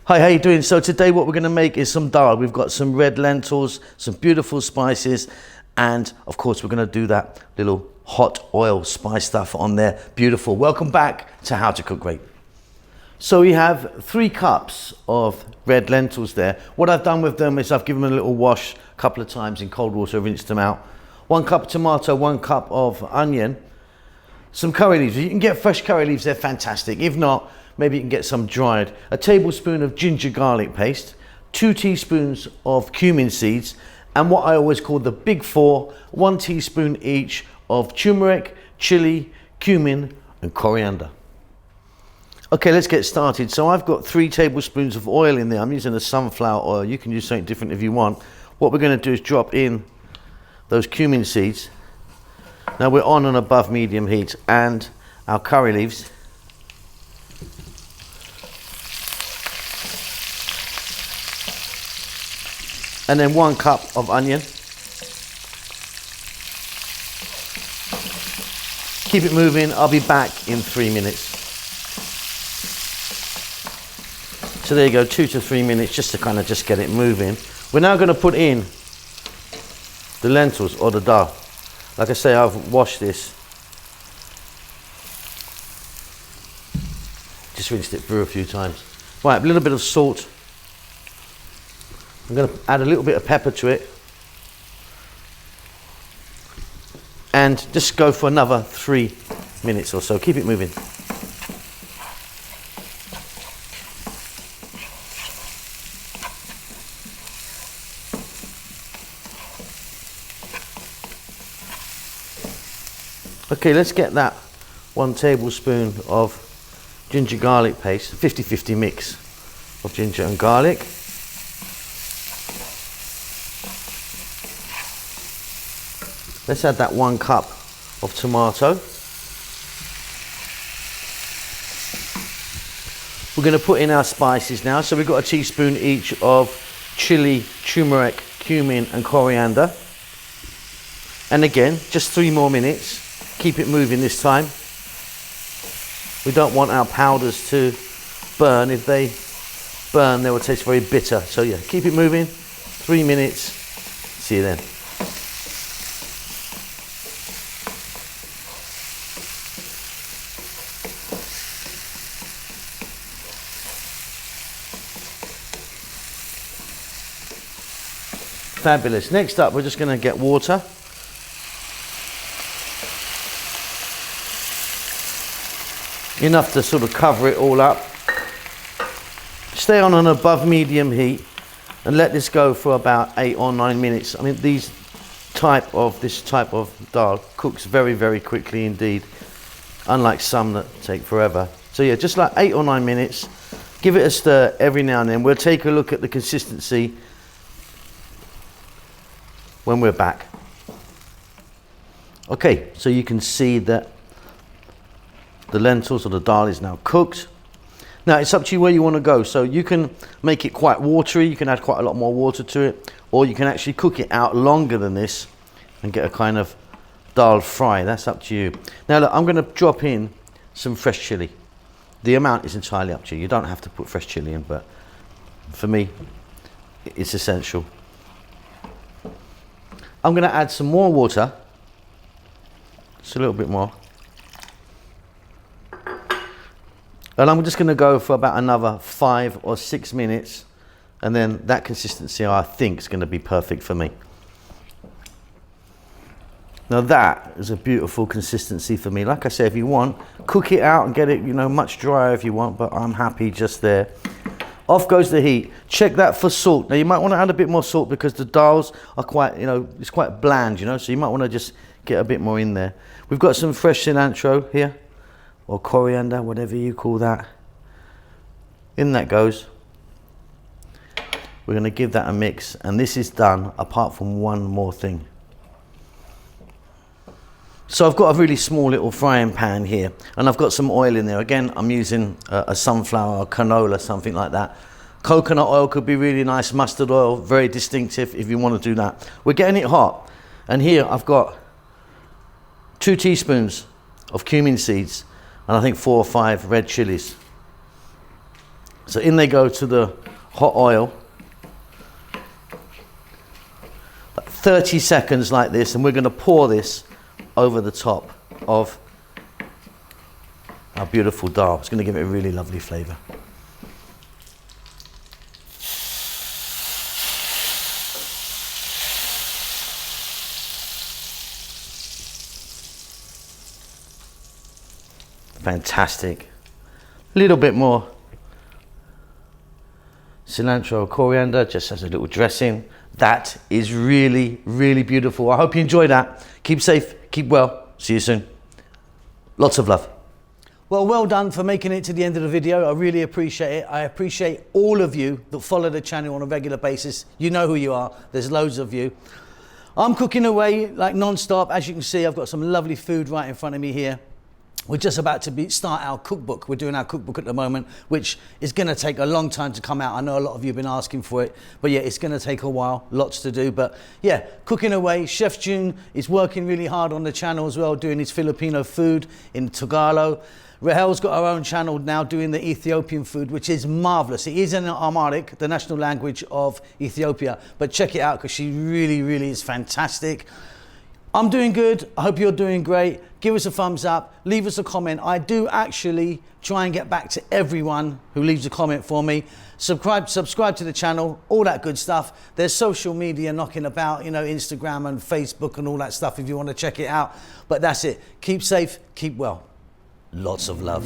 Hi, how you doing? So today what we're going to make is some dal. We've got some red lentils, some beautiful spices, and of course we're going to do that little hot oil spice stuff on there. Beautiful. Welcome back to How to Cook Great. So we have 3 cups of red lentils there. What I've done with them is I've given them a little wash a couple of times in cold water, rinsed them out. 1 cup of tomato, 1 cup of onion, some curry leaves. You can get fresh curry leaves, they're fantastic. If not, maybe you can get some dried. A tablespoon of ginger garlic paste, 2 teaspoons of cumin seeds, and what I always call the big 4, 1 teaspoon each of turmeric, chili, cumin, and coriander. Okay, let's get started. So I've got 3 tablespoons of oil in there. I'm using a sunflower oil. You can use something different if you want. What we're going to do is drop in those cumin seeds. Now we're on and above medium heat, and our curry leaves. And then 1 cup of onion. Keep it moving. I'll be back in 3 minutes. So there you go, 2 to 3 minutes just to kind of just get it moving. We're now going to put in the lentils or the dal. Like I say, I've washed this. Just rinsed it through a few times. Right, a little bit of salt. I'm going to add a little bit of pepper to it. And just go for another 3 minutes or so. Keep it moving. Okay, let's get that 1 tablespoon of ginger garlic paste, 50-50 mix of ginger and garlic. Let's add that 1 cup of tomato. We're going to put in our spices now. So we've got a teaspoon each of chili, turmeric, cumin and coriander. And again, just 3 more minutes. Keep it moving this time. We don't want our powders to burn. If they burn, they will taste very bitter. So yeah, keep it moving. 3 minutes. See you then. Fabulous. Next up, we're just going to get water. Enough to sort of cover it all up. Stay on an above medium heat and let this go for about 8 or 9 minutes. I mean, this type of dal cooks very, very quickly indeed, unlike some that take forever. So yeah, just like 8 or 9 minutes. Give it a stir every now and then. We'll take a look at the consistency when we're back. Okay, so you can see that the lentils or the dal is now cooked. Now it's up to you where you want to go. So you can make it quite watery, you can add quite a lot more water to it, or you can actually cook it out longer than this and get a kind of dal fry. That's up to you. Now look, I'm going to drop in some fresh chili. The amount is entirely up to you. You don't have to put fresh chili in, but for me it's essential. I'm going to add some more water, just a little bit more. And I'm just going to go for about another 5 or 6 minutes, and then that consistency I think is going to be perfect for me. Now that is a beautiful consistency for me. Like I said, if you want, cook it out and get it, much drier if you want, but I'm happy just there. Off goes the heat. Check that for salt. Now you might want to add a bit more salt because the dals are quite, it's quite bland, so you might want to just get a bit more in there. We've got some fresh cilantro here, or coriander, whatever you call that. In that goes. We're going to give that a mix, and this is done apart from one more thing. So I've got a really small little frying pan here, and I've got some oil in there. Again, I'm using a sunflower or canola, something like that. Coconut oil could be really nice, mustard oil, very distinctive if you want to do that. We're getting it hot, and here I've got 2 teaspoons of cumin seeds, and I think 4 or 5 red chilies. So in they go to the hot oil. 30 seconds like this, and we're going to pour this over the top of our beautiful dal. It's going to give it a really lovely flavour. Fantastic. A little bit more cilantro or coriander, just as a little dressing. That is really, really beautiful. I hope you enjoy that. Keep safe, keep well. See you soon. Lots of love. Well done for making it to the end of the video. I really appreciate it. I appreciate all of you that follow the channel on a regular basis. You know who you are. There's loads of you. I'm cooking away like non-stop. As you can see, I've got some lovely food right in front of me here. We're just about to start our cookbook. We're doing our cookbook at the moment, which is going to take a long time to come out. I know a lot of you have been asking for it, but yeah, it's going to take a while, lots to do. But yeah, cooking away. Chef June is working really hard on the channel as well, doing his Filipino food in Tagalog. Rahel's got her own channel now doing the Ethiopian food, which is marvelous. It is in Amharic, the national language of Ethiopia, but check it out because she really, really is fantastic. I'm doing good. I hope you're doing great. Give us a thumbs up. Leave us a comment. I do actually try and get back to everyone who leaves a comment for me. Subscribe to the channel, all that good stuff. There's social media knocking about, you know, Instagram and Facebook and all that stuff if you want to check it out. But that's it. Keep safe, keep well. Lots of love.